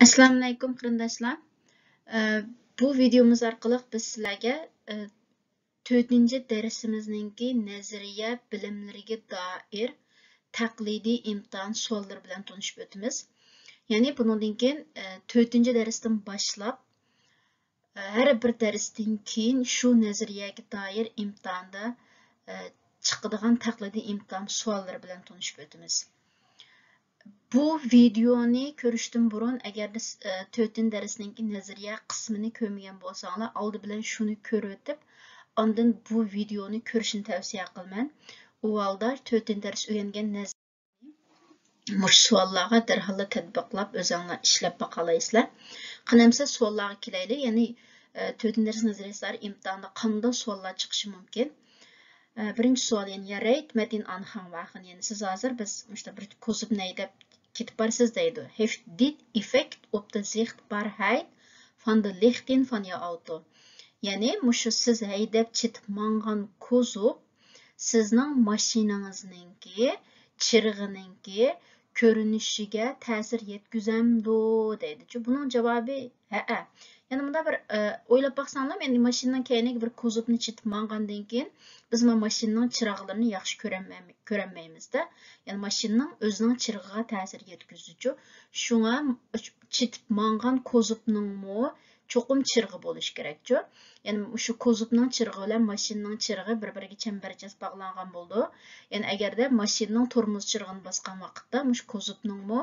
Assalamu alaykum qarindoshlar. Bu videomiz orqali biz sizlarga 4-darsimizning nazariya bilimlariga doir taqlidiy imtihon savollari bilan tanishib o'tamiz. Ya'ni bundan keyin 4-darsdan boshlab har bir darsdan keyin shu nazariyaga doir imtihonda chiqadigan taqlidiy imtihon savollari bilan tanishib o'tamiz. Bu videoni ko'rishdan burun agar 4-darsning nazariya qismini ko'rmagan bo'lsanglar, oldi bilan shuni ko'rib o'tib, ondan bu videoni ko'rishni tavsiya qilaman. U holda 4-dars o'rgangan nazariyani mush savollarga darhol tatbiqlab o'zinglar ishlab baqalaysizlar. Qanamsa savollarga kelaylik, ya'ni 4-dars nazariyalari imtihonda qanday savollar chiqishi mumkin? Birinchi savol, yani yarayt metin anhang vaqin, yani siz hozir biz işte bir kozub neydep ketip barsiz deydi. Heeft dit effect op de zichtbaarheid van de lichten van je auto. Yani muşu siz heydep çetip mangan kozub sizning mashinangizningki chirig'iningki ko'rinishiga ta'sir yetkazamdi deydi. Buning javobi ha. Yani bunda bir o'ylab baqsanglar, endi mashinaning keyiniga bir kozubni chitib mangandan keyin biz mashinaning chirog'larini yaxshi ko'rolmaymiz-da. Yani mashinaning o'zining chirog'iga ta'sir yetkazuvchi. Shunga chitib mangan kozubningmi cho'qim chirig'i bo'lish kerak-ku. Yani shu kozubning chirig'i bilan mashinaning chirig'i bir-biriga chambarchas bog'langan bo'ldi. Yani agarda mashinaning tormoz chirig'ini bosgan vaqtda shu kozubningmi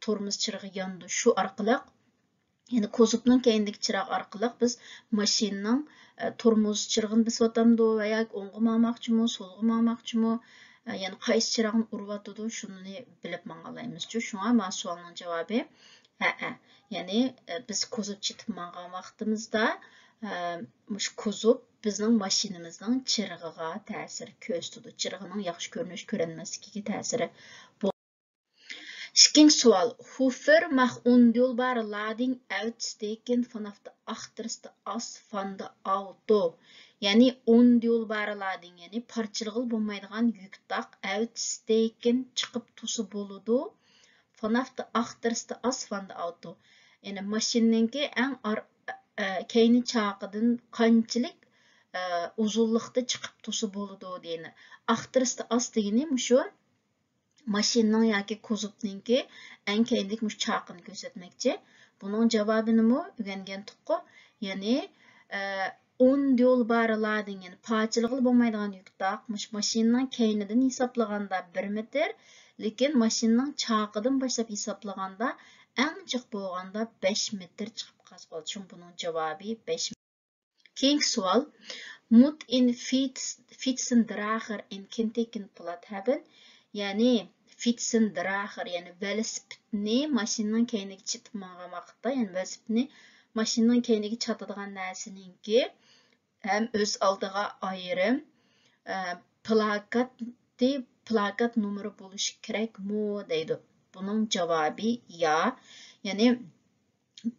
tormoz chirig'i yondi. Shu orqali yani kozubning keyindagi chiroq orqali biz mashinaning tormoz chirig'ini bosib va yoki o'ngga mangmoqchimi, so'lga mangmoqchimi, yani qaysi chiroqni uryotidi, shuni bilib mangalaymiz-ku. Shunga men savolning javobi ha. Yani biz kozub chitib mangan vaqtimizda mush kozub bizning mashinamizning chirig'iga ta'sir ko'rsatadi. Chirig'ining yaxshi ko'rinmasligiga ta'siri. İkinci sual. Hoeveel mag ondeelbare lading uitsteken vanaf de achterste as van de auto? Yani ondeelbare lading, yani parçalıqlı bo'lmaydigan yük taq uitsteken chiqib tusi bo'ladi vanaf de achterste as van de auto. Yani mashinaningki eng keyni chaqidan qanchalik uzunlikda chiqib tusi bo'ladi deyni. Achterste as degani shu mashinaning yoki kozubninki eng keyinlik mush chaqini ko'rsatmoqchi. Buning javobini o'rgangan tuqqu. Ya'ni 10 yo'lbari lading, yani parçalıqlı bo'lmaydigan yuk taq mashinaning keynidan hisoblaganda 1 metr, lekin mashinaning chaqidan boshlab hisoblaganda eng jiq bo'lganda 5 metr chiqib qolsa bo'ladi. Shu buning javobi 5 metr. Keyingi savol. Moet in fietsendrager en kentekenplat hebben. Yani fietsendrager, yani velosipedni mashinaning keyiniga chitib mangan vaqtda, yani velosipedni mashinaning keyiniga chatadigan narsaninki ham o'z oldiga ayrim plakat nomeri bo'lishi kerakmi deydi. Buning javobi ya. Yani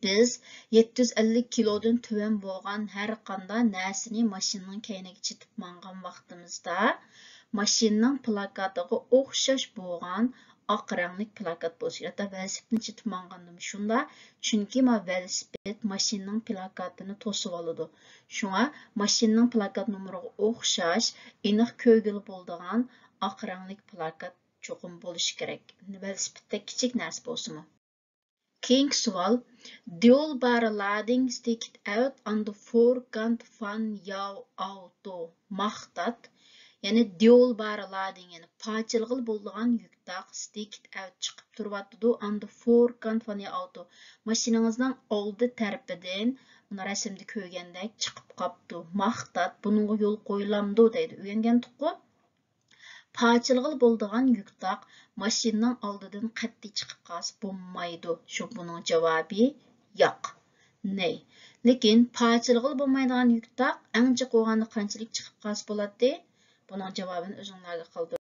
biz 750 kilodan tuvan bo'lgan har qanday narsani mashinaning keyiniga chitib mangan vaqtimizda mashinaning plakatiga o'xshash bo'lgan oq rangli plakat bo'lishi kerak. Velosipedni chitib mangandim shunda, chunki velosiped mashinaning plakatini to'sib oladi. Shunga mashinaning plakat nomeriga o'xshash aniq ko'rgili bo'ladigan oq rangli plakat cho'qim bo'lishi kerak. Velosipedda kichik narsa bo'lsa-mu. Keyingi savol. Deelbare lading steekt uit aan de voorkant van jouw auto. Mag dat? Yani deelbare lading, yani parçalıqlı bo'lgan yuk taq steekt out chiqib turibdi on the voorkant van your auto. Mashinangizning oldi tarafidan buni rasmda ko'rgandek chiqib qopdi. Maqtat buningga yo'l qo'yilamdi deydi. O'rgangan tuqqu. Parçalıqlı bo'lgan yuk taq mashinaning oldidan qat'iy chiqib qolsa bo'lmaydi. Shu buning javobi yo'q. Ne? Lekin parçalıqlı bo'lmaydigan yuk taq eng jiq bo'lganda qanchalik chiqib qolsa bo'ladi? Bunun cevabını özünlerle kaldı.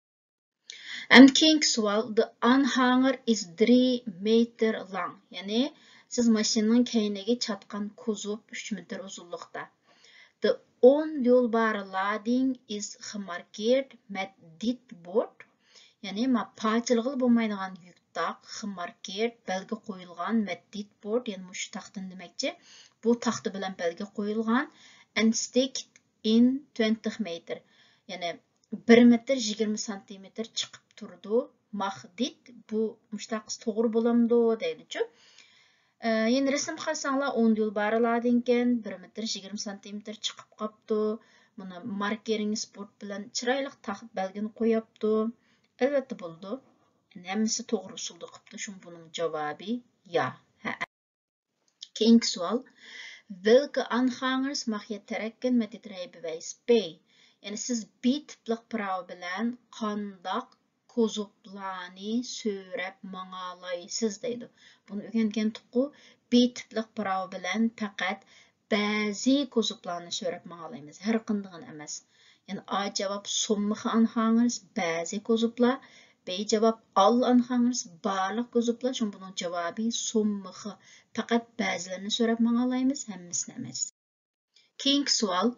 Keyingi savol. The anhanger is 3 meter long. Yani siz maşinanın keyiniga chatgan kozub 3 metr uzunlukta. The ondeelbare lading is gemarkeerd met dit bord. Yani parçalıqlı bo'lmaydigan yuk taq, xmarker, belge qo'yilgan, maddit board, yani mush taqtın demekçi. Bu taxtı bilen belge qo'yilgan and sticked in 20 meter. Yani 1 metr 20 santimetr chiqib turdu. Mahdit bu mushtaqis to'g'ri bo'lamdi deydi-chu. Yani resim qilsanglar 10 yil bariladinken 1 metr 20 santimetr chiqib qapti. Buni markeringiz board bilan chiroyli taxt belgini qo'yapti. Albatta bo'ldi. Hammasi to'g'ri usulda qilibdi. Shu buning javobi ya. Keyingi savol. Welke aanhangers mag je trekken met dit rijbewijs B? Yani siz B tipliq pravo bilan qandaq kozuplarni so'rab mang'alaysiz deydi. Buni o'rgangan tuqqu B tipliq pravo bilan faqat ba'zi kozuplarni so'rab mang'alaymiz. Har qanday emas. Yani A cevap sommige aanhangers, ba'zi kozuplar. B cevap all aanhangers, barliq kozuplar. Şun bunun cevabı sommige. Faqat ba'zilerini so'rab mang'alaymiz, hammasini emas. Keyingi savol.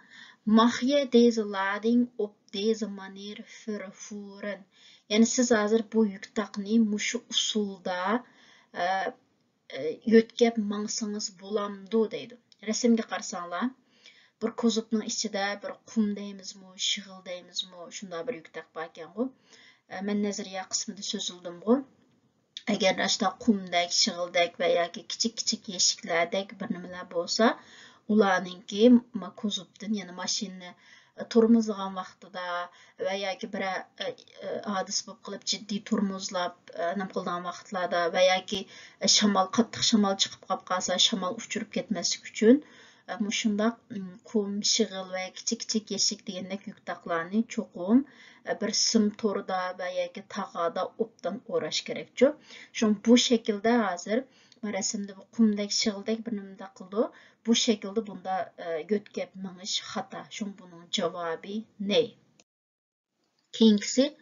Mag je deze lading op deze manier vervoeren? Yani siz hozir bu yuktaqni mushu usulda yo'tkab mangsangiz bo'lamdi deydi. Rasmga qarasanglar, bir kozupning ichida bir qum deymizmi, shig'il deymizmi, shunday bir yuktaq bor ekan-ku. Men nazariya qismida so'zildim-ku. Agar ashta qumdak, shig'ildak va yoki kichik eshiklardek bir nimalar bo'lsa, ularninki kozupdan, ya'ni mashinani tormozlagan vaqtida va yoki bir hodis bo'lib qilib jiddiy tormozlab nima qilgan vaqtlarda va yoki qattiq shamol chiqib qolsa, shamol uchirib ketmaslik uchun shundoq qum, shig'il va kichik eshik degandek yuktaqlarni cho'qim bir sim to'rida va yoki tag'ada obdan o'rash kerak-ku. Shu bu shaklda hozir rasmda bu qumdek, shig'ildek bir nima qildi. Bu şekilde bunda götkep minish xata. Şun bunun cevabı ne? Keyingisi.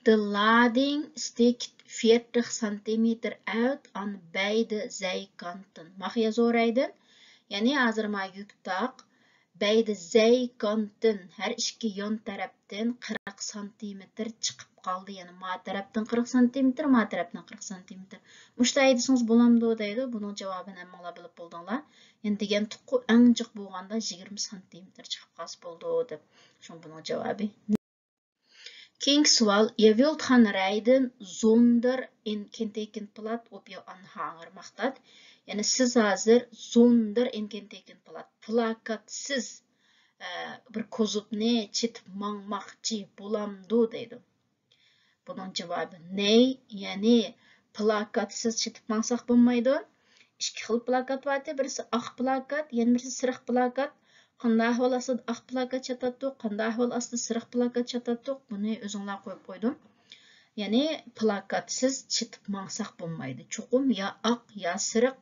De lading stikt 40 cm uit aan beide zijkanten. Mag je zo rijden? Yani hazır ma yuktaq beide zijkanten her iki yan taraftan 40 cm chiqib qoldi. Yani ma tarafdan 40 cm, ma tarafdan 40 cm. Muşta aytsangiz bo'lamdi deydi. Buning javobini hammalar bilib bo'ldinglar. Yani degan tuqqu eng jiq bo'lganda 20 cm chiqib qolsa bo'ldi deb. Shu buning javobi. Keyingi savol. Je wilt gaan rijden zonder een kentekenplaat op je aanhanger. Maqsad. Yani siz hozir zonder een kentekenplaat, plakatsiz bir kozupni chitib mangmoqchi bo'lamdi deydi. Buning javobi ne? Yani plakatsiz chitib mangsak bo'lmaydi. İki xil plakat var. Birisi oq plakat, yana birisi siriq plakat. Qanday ahvol ostida oq plakat chatatdiq, qanday ahvol ostida siriq plakat chatatdiq, buni o'zinglar qo'yib qo'ydim. Ya'ni plakatsiz chitib mangsak bo'lmaydi. Cho'qim ya oq ya siriq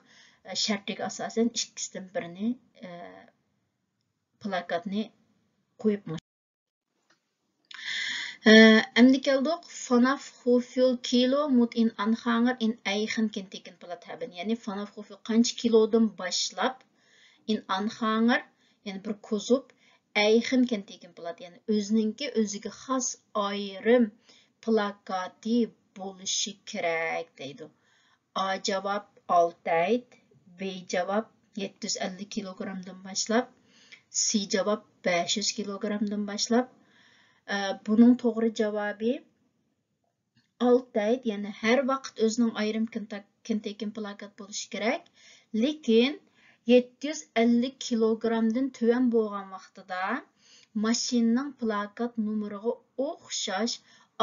shartiga asosan ikkisidan birini plakatni qo'yib Endi keldik. Vanaf hoeveel kilo moet een aanhanger in eigen kentekenplaat hebben? Yani vanaf hoeveel qancha kilodan boshlab een aanhanger, yani bir kozup eigen kentekenplaat, yani o'ziga xos ayrim plakati bo'lishi kerak deydi. A javob 6 ayt, B javob 750 kilogramdan boshlab, C javob 500 kilogramdan boshlab. Bunun to'g'ri javobi 6 ayt, yani her vaqt o'zining ayrim kenteken plakat bo'lishi kerak. Lekin 750 kilogramdan tuvan bo'lgan vaqtida mashinaning plakat numeriga o'xshash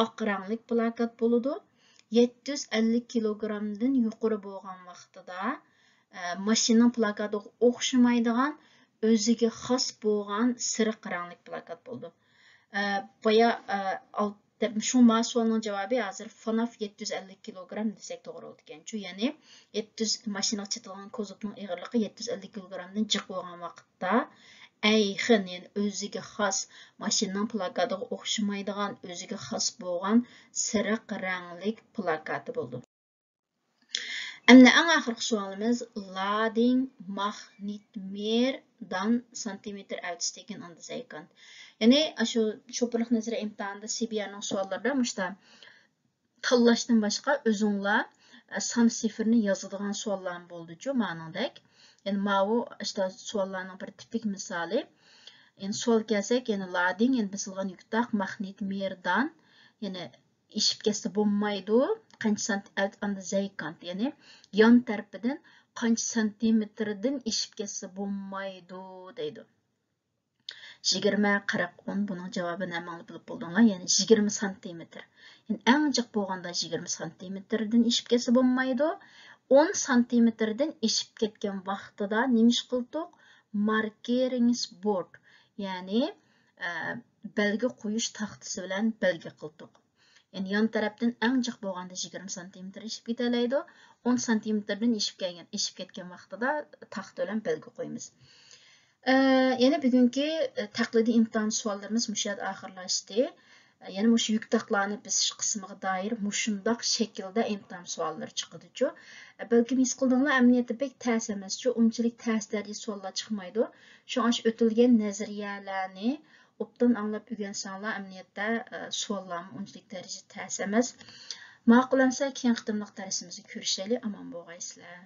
oq rangli plakat bo'ladi. 750 kilogramdan yuqori bo'lgan vaqtida mashinaning plakatiga o'xshamaydigan o'ziga xos bo'lgan siriq rangli plakat bo'ldi. Baya şu masualının cevabı hazır FNAF 750 kilogram desek doğru oldu ekan. Yani 700 maşinaga çetilgan kozupning ağırlığı 750 kilogramdan jiq bo'lgan vaqtda ayxin, yani o'ziga xos mashinaning plakatiga o'xshamaydigan o'ziga xos bo'lgan siriq rangli plakati bo'ldi. Endi eng oxirgi savolimiz lading mag niet meer dan centimeter uitsteken aan de zijkant. Yani şu şopurluq nazariy imtihonida CBR'ning savollarida mushta tanlashdan boshqa o'zinglar san sifirini yazıdığan suallarım bolducu manındek. Yani mavu işte suallarının bir tipik misali. Yani sual gelsek yani lading yani bisilgan yüktak magnit merdan yani işip kesse bulmaydı. Qancha santimetr anda zaykant yani yan tarafından qancha santimetrden işip kesse bulmaydı deydi. 20, 40, 10 bunun cevabı ne mağlı bilip buldunlar? Yani 20 santimetr. Yani en cık boğanda 20 santimetrden işip kesse bulmaydı. 10 santimetrden işip ketken vaqtida nemiş qıldık? Markerings board. Yani belge qo'yish taxtasi bilan belge qıldık. Yani yan tarafdan en cık boğanda 20 santimetr işip ketelaydı. 10 santimetrden işip ketken vaqtida taxta bilan belge qo'yamiz. Yana bugungi taqlidiy imtihon suollarimiz mushad oxirlashdi. Yana mushu yuktaklarni bisish qismiga doir mushundoq shaklda imtihon suollari chiqadichu. Balkim his qildinglar, amaliyotda pek ta's emaschu, unchalik ta's darajada suollar chiqmaydi. Shu o'tilgan nazariyalarni obdan anglab o'rgansanglar, amaliyotda suollarni unchalik darajada ta's emas. Ma'qullansa, keyin qitimliq darsimizda ko'rishaylik. Omon bo'lg'aysizlar.